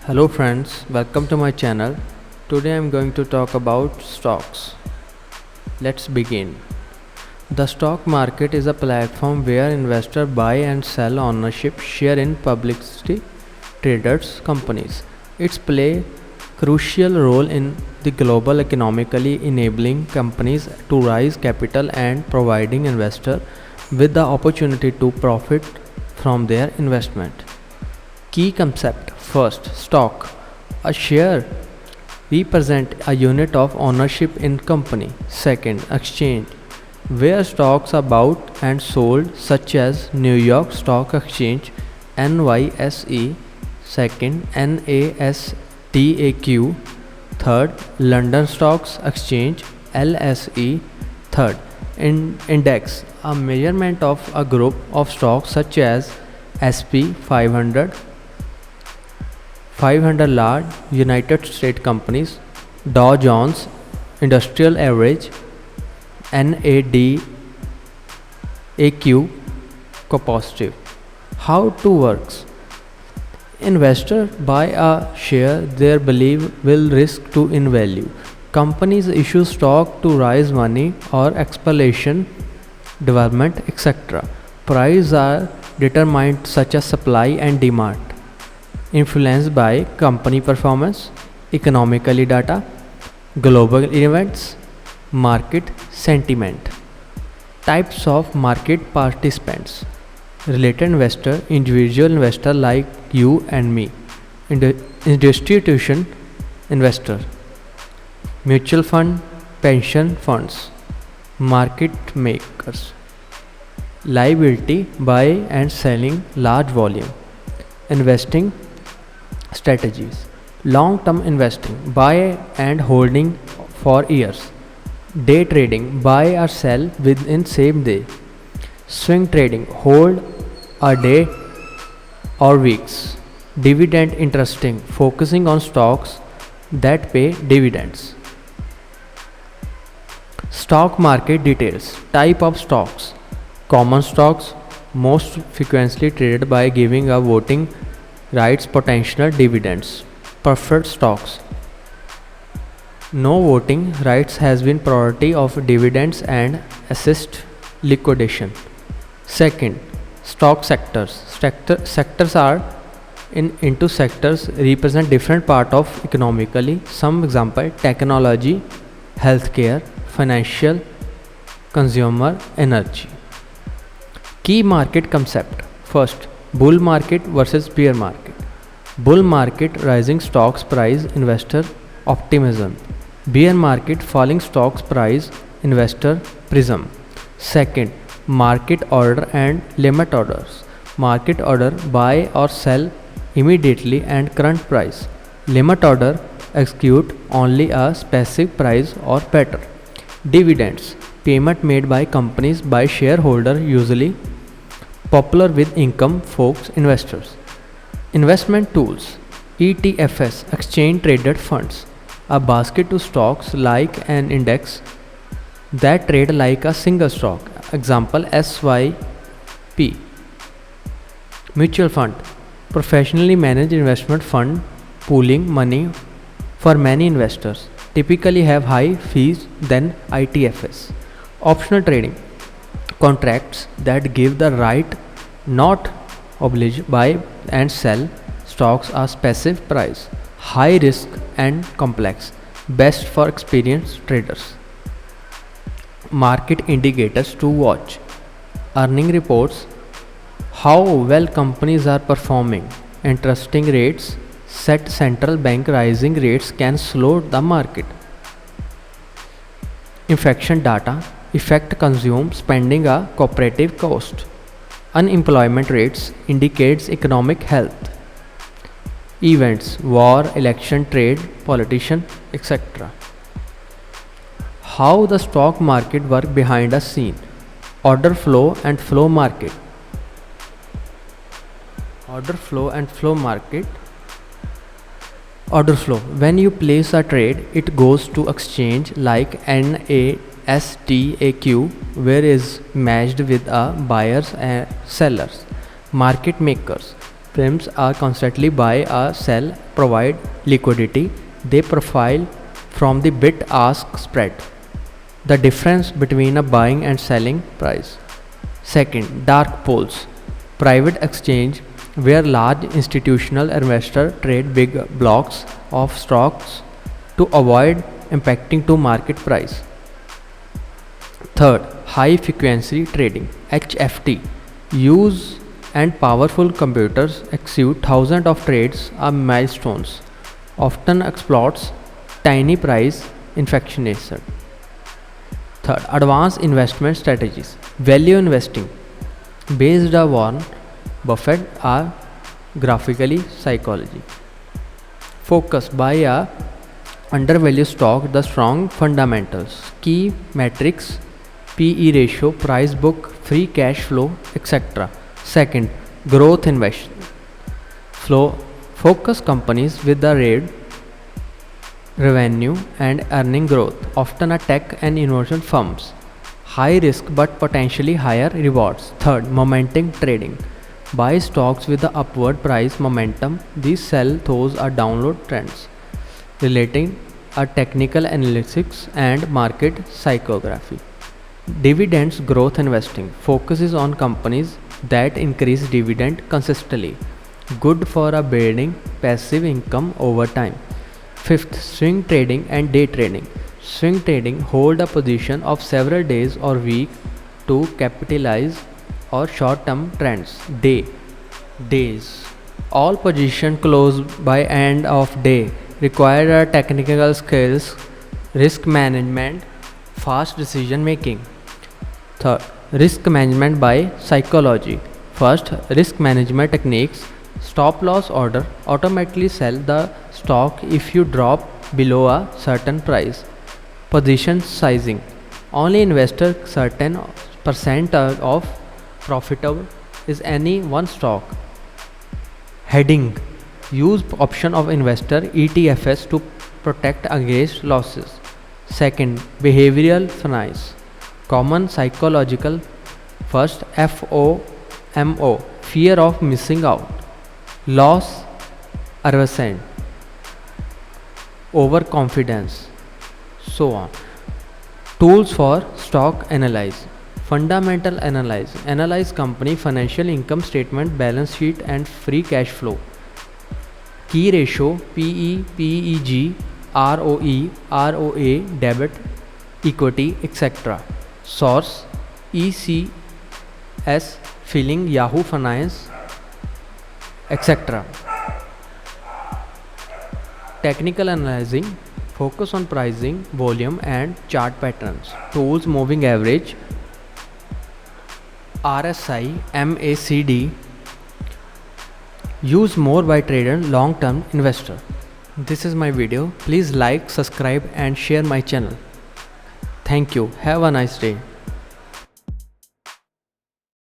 Hello friends, welcome to my channel. Today I am going to talk about stocks. Let's begin. The stock market is a platform where investors buy and sell ownership share in publicly traded companies. It plays crucial role in the global economically enabling companies to raise capital and providing investors with the opportunity to profit from their investment. Key concept. First, stock. A share represent a unit of ownership in company. Second, exchange, where stocks are bought and sold, such as New York Stock Exchange (NYSE). Second, NASDAQ. Third, London Stocks Exchange (LSE). Third, index, a measurement of a group of stocks such as SP 500 large United States companies, Dow Jones Industrial Average, NADAQ Composite. How to works? Investors buy a share they believe will risk to in value. Companies issue stock to raise money or exploration, development, etc. Prices are determined such as supply and demand, influenced by company performance, economically data, global events, market sentiment. Types of market participants: related investor, individual investor like you and me, institution investor, mutual fund, pension funds, market makers. Liability, buy and selling large volume. Investing strategies: long term investing, buy and holding for years. Day trading, buy or sell within same day. Swing trading, hold a day or weeks. Dividend interesting, focusing on stocks that pay dividends. Stock market details. Type of stocks: common stocks, most frequently traded by giving a voting rights potential dividends. Preferred stocks, no voting rights has been priority of dividends and assist liquidation. Second, stock sectors. Sectors are into sectors represent different part of economically. Some example: technology, healthcare, financial, consumer, energy. Key market concept. First, bull market versus bear market. Bull market, rising stocks price, investor optimism. Bear market, falling stocks price, investor prism. Second, market order and limit orders. Market order, buy or sell immediately and current price. Limit order, execute only a specific price or better. Dividends, payment made by companies by shareholder, usually popular with income folks investors. Investment tools: ETFs, exchange traded funds, a basket of stocks like an index that trade like a single stock. Example: SYP. Mutual fund, professionally managed investment fund pooling money for many investors, typically have high fees than ETFs. Optional trading, contracts that give the right, not obliged, buy and sell stocks a specific price. High risk and complex, best for experienced traders. Market indicators to watch: earning reports, how well companies are performing. Interesting rates, set central bank rising rates can slow the market. Inflation data, effect consume spending a cooperative cost. Unemployment rates indicates economic health. Events: war, election, trade, politician, etc. How the stock market work behind a scene. Order flow and flow market. Order flow and flow market. Order flow: when you place a trade, it goes to exchange like NASDAQ, where is matched with a buyers and sellers. Market makers: Firms are constantly buy or sell, provide liquidity. They profile from the bid-ask spread, the difference between a buying and selling price. Second, dark pools, private exchange where large institutional investors trade big blocks of stocks to avoid impacting to market price. Third, high frequency trading HFT. Use and powerful computers execute thousands of trades or milestones, often exploits tiny price inflation. Third, advanced investment strategies. Value investing based on Warren Buffett or graphically psychology. Focus buy a undervalued stock, the strong fundamentals, key metrics, PE ratio, price book, free cash flow, etc. Second, growth invest flow. Focus companies with the rate revenue and earning growth, often a tech and innovation firms. High risk but potentially higher rewards. Third, momentum trading. Buy stocks with the upward price momentum. These sell those are downward trends. Relating a technical analytics and market psychography. Dividends growth investing focuses on companies that increase dividend consistently, good for a building passive income over time. Fifth, swing trading and day trading. Swing trading hold a position of several days or week to capitalize or short-term trends. Days. All position close by end of day require a technical skills, risk management, fast decision making. Third, risk management by psychology. First, risk management techniques. Stop loss order automatically sell the stock if you drop below a certain price. Position sizing. Only investor certain percent of profitable is any one stock. Heading. Use option of investor ETFs to protect against losses. Second, behavioral finance. Common psychological. First, FOMO, fear of missing out. Loss aversion, overconfidence, so on. Tools for stock analyze. Fundamental analyze. Analyze company financial income statement, balance sheet and free cash flow. Key ratio PE, PEG, ROE, ROA, debit, equity, etc. Source ECS, Filling, Yahoo Finance, etc. Technical analyzing focus on pricing, volume and chart patterns. Tools moving average, RSI, MACD. Use more by trader, long-term investor. This is my video. Please like, subscribe and share my channel. Thank you. Have a nice day.